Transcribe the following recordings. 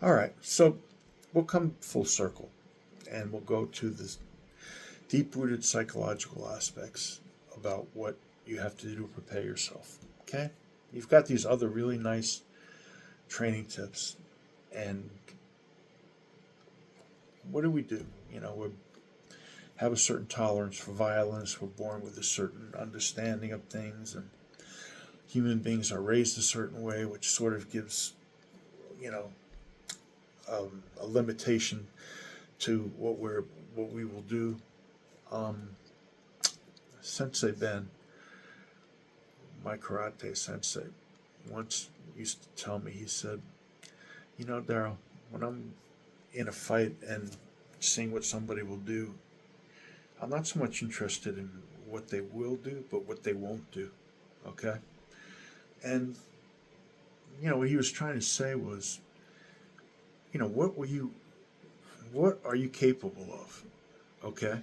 All right, so we'll come full circle and we'll go to the deep rooted psychological aspects about what you have to do to prepare yourself. Okay? You've got these other really nice training tips. And what do we do? We have a certain tolerance for violence. We're born with a certain understanding of things. And human beings are raised a certain way, which sort of gives, you know, a limitation to what we will do. Um, Sensei Ben, my karate sensei, once used to tell me. He said, Daryl, when I'm in a fight and seeing what somebody will do, I'm not so much interested in what they will do, but what they won't do. Okay, and what he was trying to say was, what are you capable of? Okay,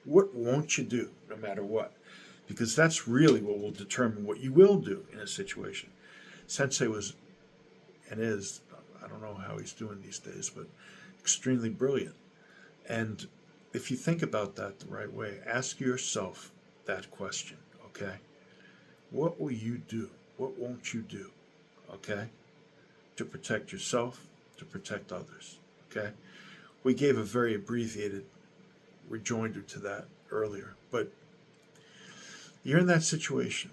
what won't you do, no matter what? Because that's really what will determine what you will do in a situation. Sensei was and is, I don't know how he's doing these days, but extremely brilliant. And if you think about that the right way, ask yourself that question, okay? What will you do? What won't you do? Okay? To protect yourself, to protect others, okay? We gave a very abbreviated rejoinder to that earlier, but you're in that situation.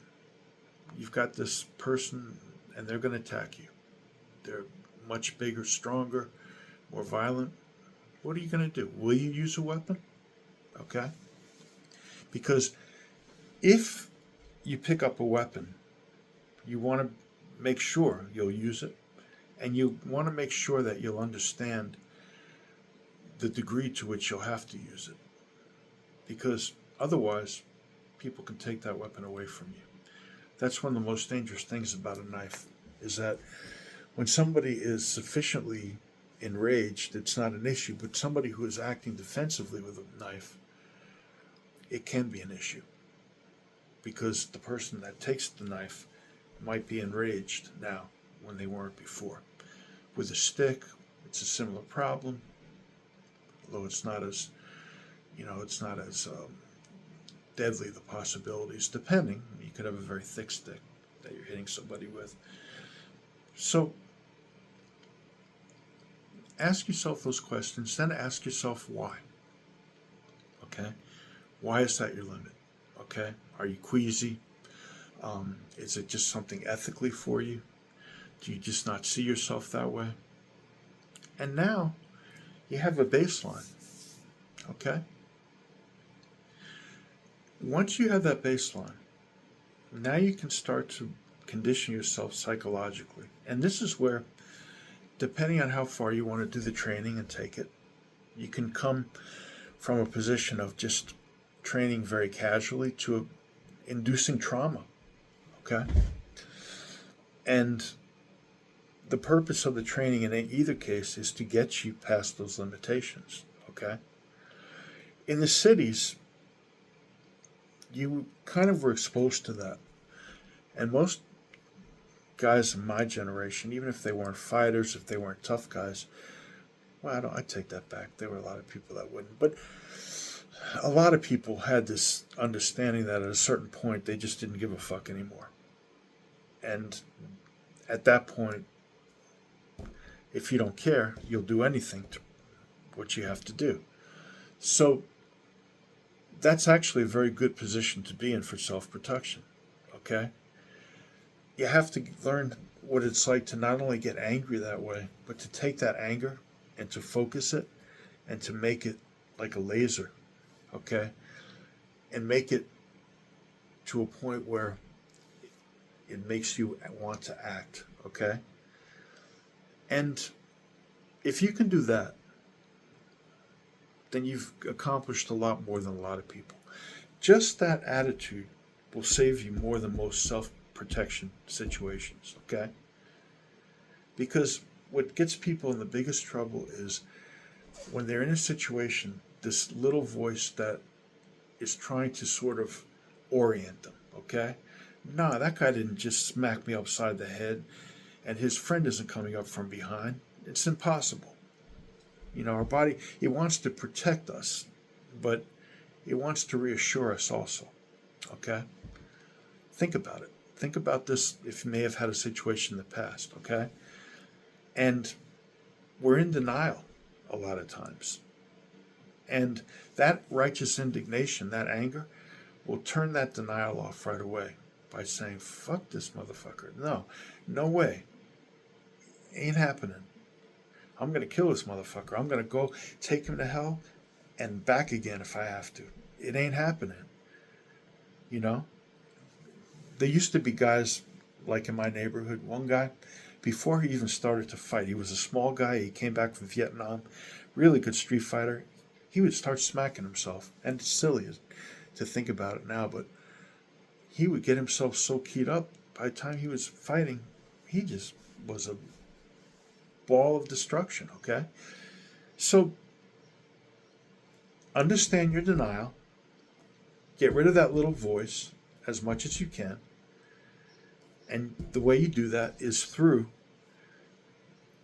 You've got this person and they're going to attack you. They're much bigger, stronger, more violent. What are you going to do? Will you use a weapon? Okay? Because if you pick up a weapon, you want to make sure you'll use it, and you want to make sure that you'll understand the degree to which you'll have to use it. Because otherwise, people can take that weapon away from you. That's one of the most dangerous things about a knife, is that when somebody is sufficiently enraged, it's not an issue, but somebody who is acting defensively with a knife, it can be an issue. Because the person that takes the knife might be enraged now when they weren't before. With a stick, it's a similar problem, although it's not as, deadly, the possibilities, depending. You could have a very thick stick that you're hitting somebody with. So ask yourself those questions, then ask yourself why. Okay? Why is that your limit? Okay? Are you queasy? Is it just something ethically for you? Do you just not see yourself that way? And now you have a baseline. Okay? Once you have that baseline, now you can start to condition yourself psychologically. And this is where, depending on how far you want to do the training and take it, you can come from a position of just training very casually to inducing trauma. Okay? And the purpose of the training in either case is to get you past those limitations. Okay? In the cities, you kind of were exposed to that. And most guys in my generation, even if they weren't fighters, if they weren't tough guys, well, I take that back. There were a lot of people that wouldn't. But a lot of people had this understanding that at a certain point, they just didn't give a fuck anymore. And at that point, if you don't care, you'll do anything to what you have to do. So that's actually a very good position to be in for self-protection. Okay? You have to learn what it's like to not only get angry that way, but to take that anger and to focus it and to make it like a laser. Okay? And make it to a point where it makes you want to act. Okay? And if you can do that, then you've accomplished a lot more than a lot of people. Just that attitude will save you more than most self-protection situations, okay? Because what gets people in the biggest trouble is when they're in a situation, this little voice that is trying to sort of orient them, okay? Nah, that guy didn't just smack me upside the head and his friend isn't coming up from behind, it's impossible. Our body, it wants to protect us, but it wants to reassure us also. Okay? Think about it. Think about this if you may have had a situation in the past, okay? And we're in denial a lot of times. And that righteous indignation, that anger, will turn that denial off right away by saying, fuck this motherfucker. No way. Ain't happening. I'm going to kill this motherfucker. I'm going to go take him to hell and back again if I have to. It ain't happening. There used to be guys like in my neighborhood. One guy, before he even started to fight, he was a small guy. He came back from Vietnam, really good street fighter. He would start smacking himself. And it's silly to think about it now, but he would get himself so keyed up. By the time he was fighting, he just was a ball of destruction, okay? So, understand your denial. Get rid of that little voice as much as you can. And the way you do that is through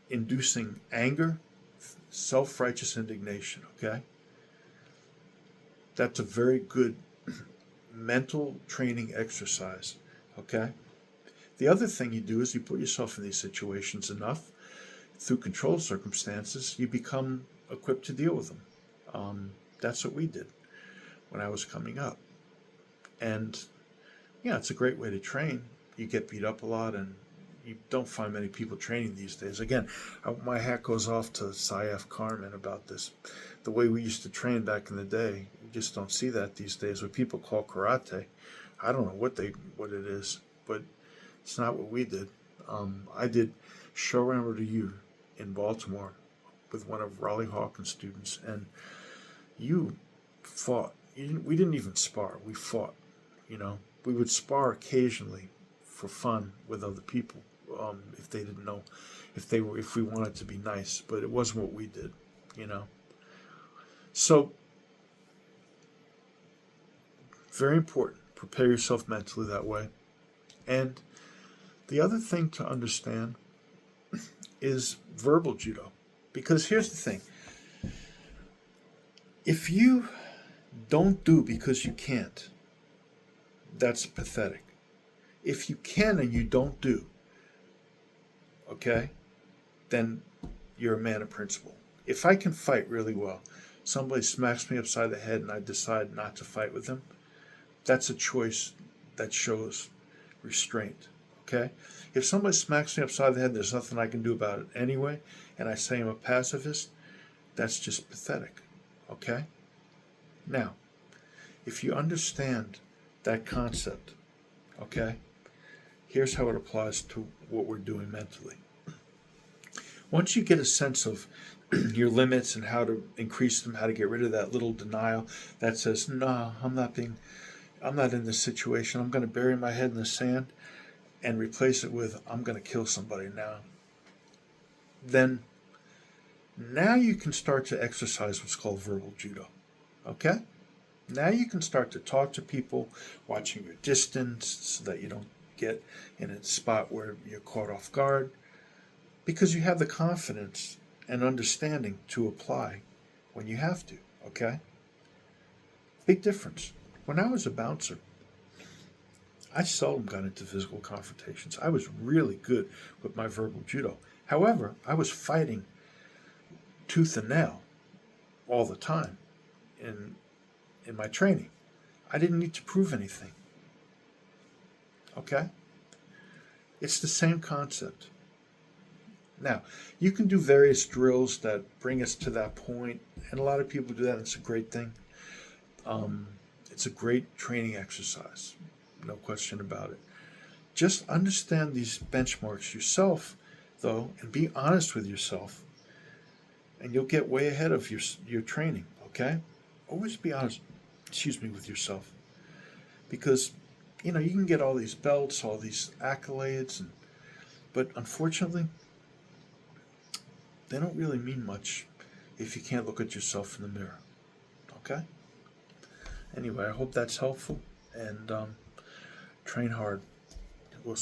inducing anger, self-righteous indignation, okay? That's a very good mental training exercise, okay? The other thing you do is you put yourself in these situations enough through controlled circumstances, you become equipped to deal with them. That's what we did when I was coming up. And, it's a great way to train. You get beat up a lot, and you don't find many people training these days. Again, my hat goes off to Saif Karman about this. The way we used to train back in the day, you just don't see that these days. What people call karate, I don't know what it is, but it's not what we did. I did Shorin Ryu in Baltimore with one of Raleigh Hawkins' students, and you fought. We didn't even spar. We fought. We would spar occasionally for fun with other people if they didn't know, if we wanted to be nice, but it wasn't what we did. So very important. Prepare yourself mentally that way. And the other thing to understand is verbal judo. Because here's the thing. If you don't do because you can't, that's pathetic. If you can and you don't do, okay, then you're a man of principle. If I can fight really well, somebody smacks me upside the head and I decide not to fight with them, that's a choice that shows restraint, okay? If somebody smacks me upside the head, there's nothing I can do about it anyway, and I say I'm a pacifist, that's just pathetic, okay? Now, if you understand that concept, okay, here's how it applies to what we're doing mentally. Once you get a sense of your limits and how to increase them, how to get rid of that little denial that says, no, I'm not in this situation, I'm going to bury my head in the sand, and replace it with, I'm going to kill somebody now. Then, now you can start to exercise what's called verbal judo. Okay? Now you can start to talk to people, watching your distance so that you don't get in a spot where you're caught off guard, because you have the confidence and understanding to apply when you have to. Okay? Big difference. When I was a bouncer, I seldom got into physical confrontations. I was really good with my verbal judo. However, I was fighting tooth and nail all the time in my training. I didn't need to prove anything. Okay? It's the same concept. Now, you can do various drills that bring us to that point, and a lot of people do that, and it's a great thing. It's a great training exercise, no question about it. Just understand these benchmarks yourself, though, and be honest with yourself, and you'll get way ahead of your training, okay? Always be honest, with yourself. Because, you can get all these belts, all these accolades, but unfortunately, they don't really mean much if you can't look at yourself in the mirror, okay? Anyway, I hope that's helpful, and train hard. We'll